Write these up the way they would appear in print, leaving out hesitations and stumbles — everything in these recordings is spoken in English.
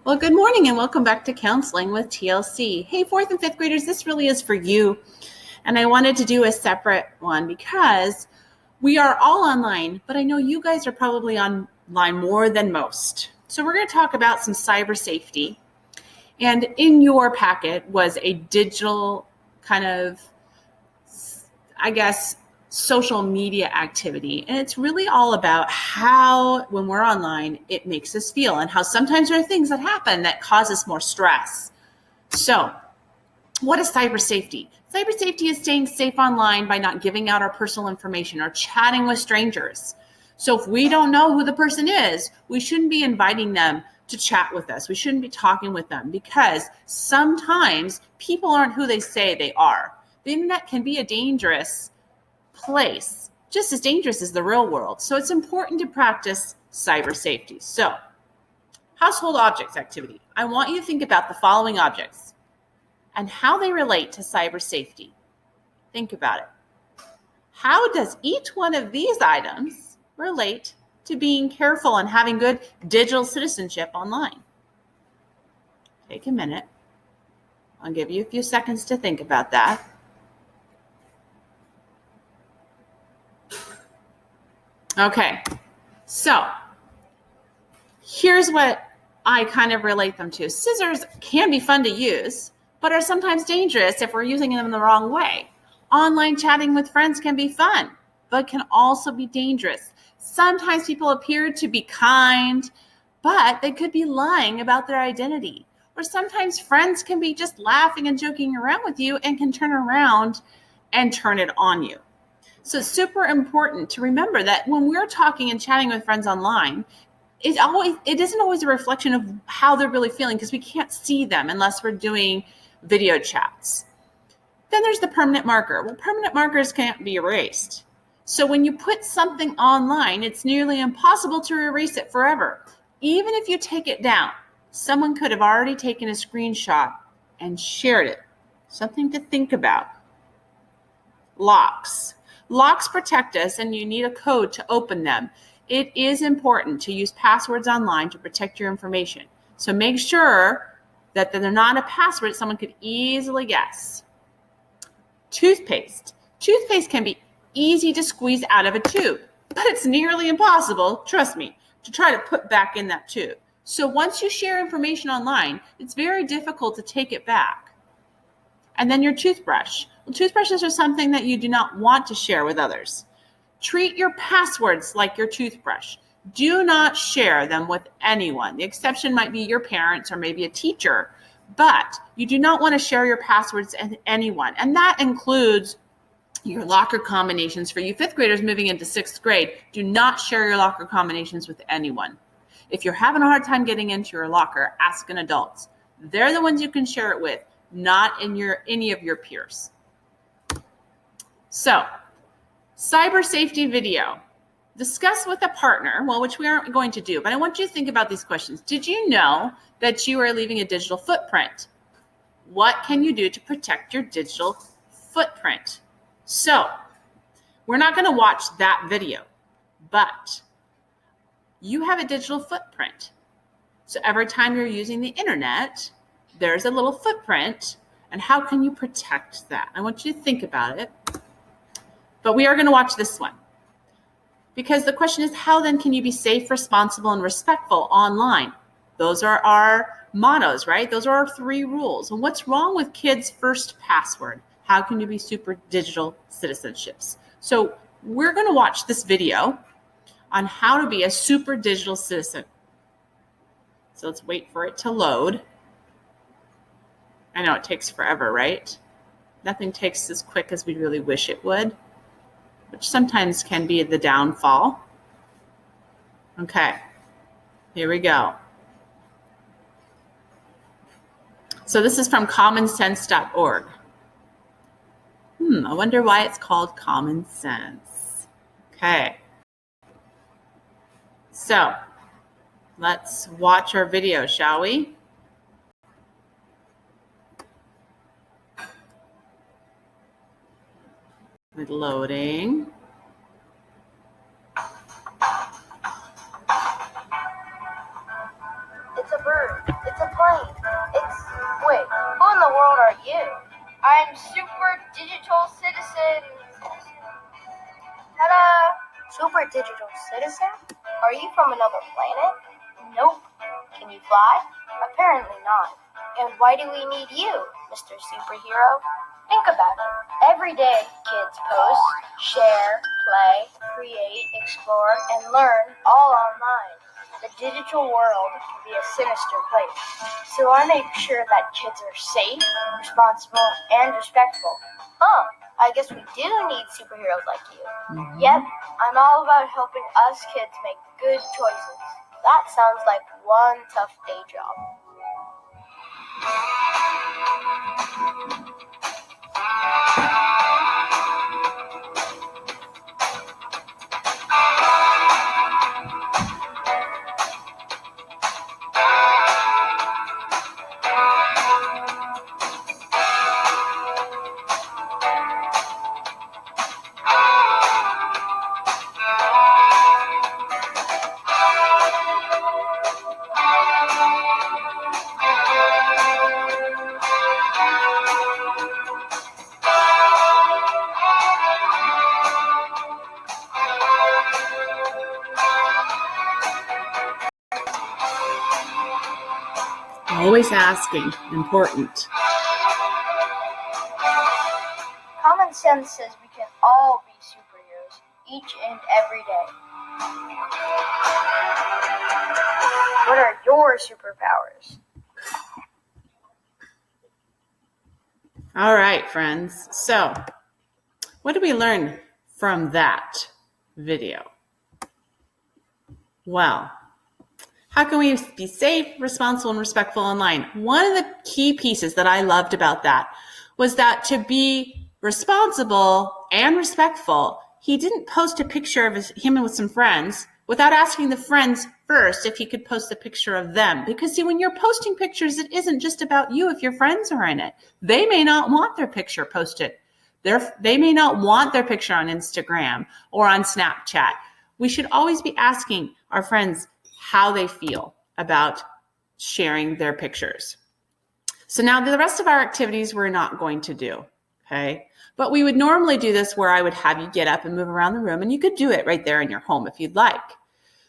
Well, good morning and welcome back to Counseling with TLC. Hey, fourth and fifth graders, this really is for you. And I wanted to do a separate one because we are all online, but I know you guys are probably online more than most. So we're going to talk about some cyber safety. And in your packet was a digital kind of, social media activity. And it's really all about how, when we're online, it makes us feel and how sometimes there are things that happen that cause us more stress. So, what is cyber safety? Cyber safety is staying safe online by not giving out our personal information or chatting with strangers. So if we don't know who the person is, we shouldn't be inviting them to chat with us. We shouldn't be talking with them because sometimes people aren't who they say they are. The internet can be a dangerous place, just as dangerous as the real world. So it's important to practice cyber safety. So, household objects activity. I want you to think about the following objects and how they relate to cyber safety. Think about it. How does each one of these items relate to being careful and having good digital citizenship online? Take a minute. I'll give you a few seconds to think about that. Okay, so here's what I kind of relate them to. Scissors can be fun to use, but are sometimes dangerous if we're using them the wrong way. Online chatting with friends can be fun, but can also be dangerous. Sometimes people appear to be kind, but they could be lying about their identity. Or sometimes friends can be just laughing and joking around with you and can turn around and turn it on you. So it's super important to remember that when we're talking and chatting with friends online, it isn't always a reflection of how they're really feeling because we can't see them unless we're doing video chats. Then there's the permanent marker. Well, permanent markers can't be erased. So when you put something online, it's nearly impossible to erase it forever. Even if you take it down, someone could have already taken a screenshot and shared it. Something to think about. Locks. Locks protect us and you need a code to open them. It is important to use passwords online to protect your information. So make sure that they're not a password someone could easily guess. Toothpaste. Toothpaste can be easy to squeeze out of a tube, but it's nearly impossible, trust me, to try to put back in that tube. So once you share information online, it's very difficult to take it back. And then your toothbrush. Well, toothbrushes are something that you do not want to share with others. Treat your passwords like your toothbrush. Do not share them with anyone. The exception might be your parents or maybe a teacher, but you do not want to share your passwords with anyone. And that includes your locker combinations. For you fifth graders moving into sixth grade, do not share your locker combinations with anyone. If you're having a hard time getting into your locker, ask an adult. They're the ones you can share it with, not any of your peers. So, cyber safety video. Discuss with a partner, which we aren't going to do, but I want you to think about these questions. Did you know that you are leaving a digital footprint? What can you do to protect your digital footprint? So, we're not going to watch that video, but you have a digital footprint. So every time you're using the internet, there's a little footprint, and how can you protect that? I want you to think about it. But we are going to watch this one because the question is, how then can you be safe, responsible, and respectful online? Those are our mottos, right? Those are our 3 rules. And what's wrong with kids' first password? How can you be super digital citizenships? So we're going to watch this video on how to be a super digital citizen. So let's wait for it to load. I know it takes forever, right? Nothing takes as quick as we really wish it would, which sometimes can be the downfall. Okay, here we go. So this is from commonsense.org. I wonder why it's called Common Sense. Okay. So let's watch our video, shall we? Loading. It's a bird. It's a plane. Wait, who in the world are you? I'm Super Digital Citizen. Ta-da! Super Digital Citizen? Are you from another planet? Nope. Can you fly? Apparently not. And why do we need you, Mr. Superhero? Think about it. Every day, kids post, share, play, create, explore, and learn all online. The digital world can be a sinister place, so I make sure that kids are safe, responsible, and respectful. I guess we do need superheroes like you. Mm-hmm. Yep, I'm all about helping us kids make good choices. That sounds like one tough day job. Always asking, important. Common sense says we can all be superheroes, each and every day. What are your superpowers? All right, friends. So, what did we learn from that video? Well, how can we be safe, responsible, and respectful online? One of the key pieces that I loved about that was that to be responsible and respectful, he didn't post a picture of him with some friends without asking the friends first if he could post a picture of them. Because see, when you're posting pictures, it isn't just about you if your friends are in it. They may not want their picture posted. They may not want their picture on Instagram or on Snapchat. We should always be asking our friends how they feel about sharing their pictures. So now the rest of our activities we're not going to do, okay? But we would normally do this where I would have you get up and move around the room, and you could do it right there in your home if you'd like.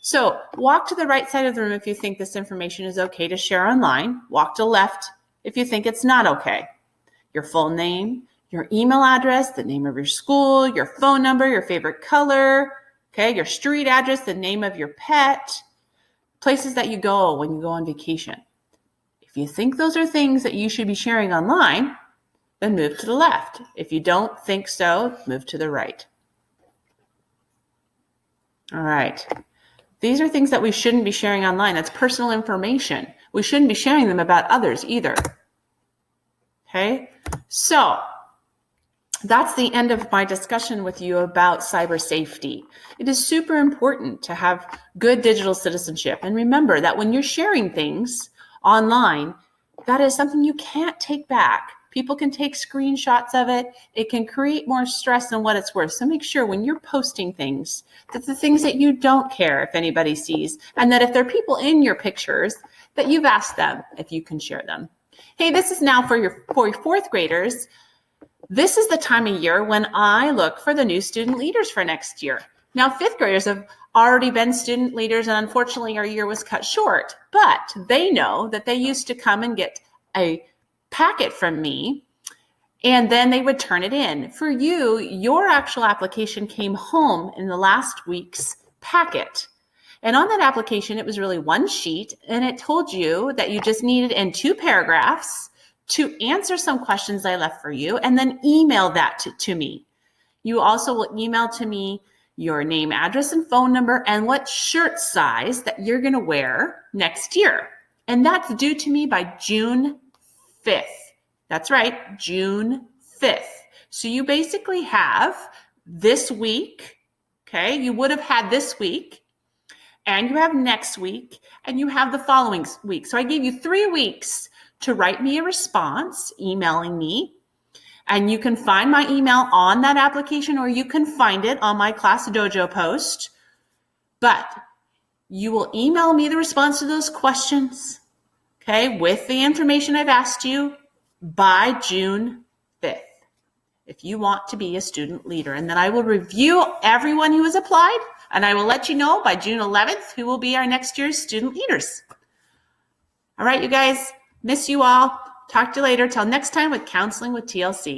So walk to the right side of the room if you think this information is okay to share online. Walk to the left if you think it's not okay. Your full name, your email address, the name of your school, your phone number, your favorite color, okay, your street address, the name of your pet, places that you go when you go on vacation. If you think those are things that you should be sharing online, then move to the left. If you don't think so, move to the right. All right. These are things that we shouldn't be sharing online. That's personal information. We shouldn't be sharing them about others either. Okay? So that's the end of my discussion with you about cyber safety. It is super important to have good digital citizenship. And remember that when you're sharing things online, that is something you can't take back. People can take screenshots of it. It can create more stress than what it's worth. So make sure when you're posting things, that the things that you don't care if anybody sees, and that if there are people in your pictures, that you've asked them if you can share them. Hey, this is now for your fourth graders. This is the time of year when I look for the new student leaders for next year. Now, fifth graders have already been student leaders, and unfortunately our year was cut short, but they know that they used to come and get a packet from me, and then they would turn it in. For you, your actual application came home in the last week's packet. And on that application, it was really one sheet, and it told you that you just needed in 2 paragraphs to answer some questions I left for you, and then email that to me. You also will email to me your name, address, and phone number, and what shirt size that you're going to wear next year. And that's due to me by June 5th. That's right, June 5th. So you basically have this week, okay? You would have had this week, and you have next week, and you have the following week. So I gave you 3 weeks to write me a response, emailing me. And you can find my email on that application, or you can find it on my Class Dojo post. But you will email me the response to those questions. okay, with the information I've asked you by June 5th, if you want to be a student leader. And then I will review everyone who has applied, and I will let you know by June 11th who will be our next year's student leaders. All right, you guys, miss you all. Talk to you later. Till next time with Counseling with TLC.